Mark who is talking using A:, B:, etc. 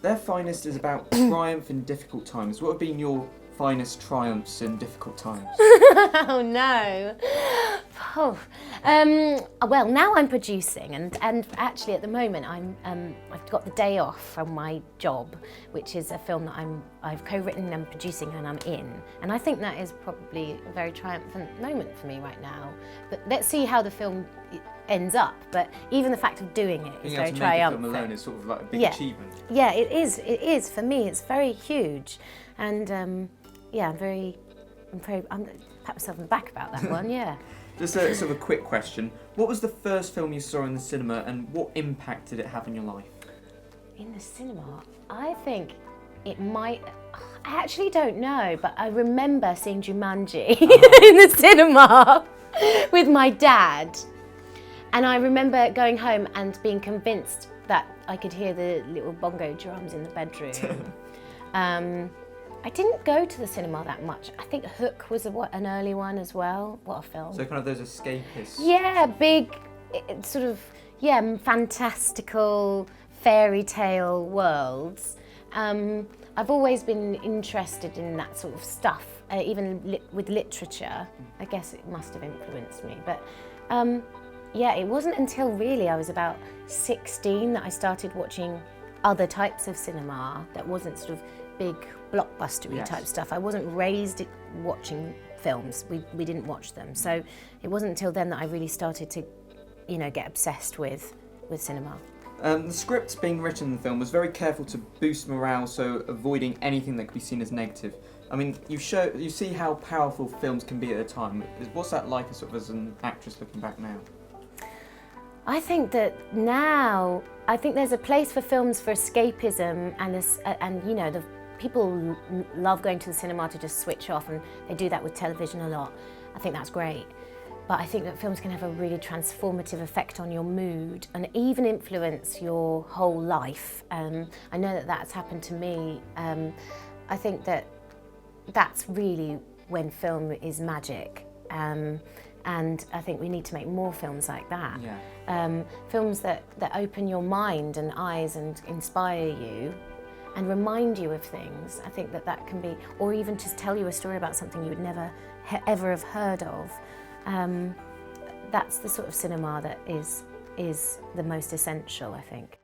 A: Their Finest is about triumph in difficult times. What have been your finest triumphs in difficult times?
B: Oh no. Oh. Well, now I'm producing, and actually at the moment I've got the day off from my job, which is a film that I've co-written and producing and I'm in, and I think that is probably a very triumphant moment for me right now. But let's see how the film ends up. But even the fact of doing it is very triumphant.
A: Being able to make a film alone is sort of like a big achievement.
B: Yeah, it is. It is for me. It's very huge, and yeah, I'm pat myself on the back about that one. Yeah.
A: Just a sort of a quick question. What was the first film you saw in the cinema and what impact did it have in your life?
B: In the cinema? I think it might... I actually don't know, but I remember seeing Jumanji in the cinema with my dad. And I remember going home and being convinced that I could hear the little bongo drums in the bedroom. I didn't go to the cinema that much. I think Hook was an early one as well. What a film.
A: So kind of those escapists.
B: Yeah, big, sort of, fantastical fairy tale worlds. I've always been interested in that sort of stuff, even with literature. I guess it must have influenced me. But yeah, it wasn't until really I was about 16 that I started watching other types of cinema that wasn't sort of big blockbustery type stuff. I wasn't raised watching films. We didn't watch them. So it wasn't until then that I really started to, get obsessed with cinema.
A: The script being written in the film was very careful to boost morale, so avoiding anything that could be seen as negative. I mean, you see how powerful films can be at a time. What's that like as an actress looking back now?
B: I think that now, there's a place for films for escapism and the people love going to the cinema to just switch off, and they do that with television a lot. I think that's great. But I think that films can have a really transformative effect on your mood and even influence your whole life. I know that that's happened to me. I think that that's really when film is magic. And I think we need to make more films like that. Yeah. Films that open your mind and eyes and inspire you and remind you of things. I think that can be, or even just tell you a story about something you would never ever have heard of. That's the sort of cinema that is the most essential, I think.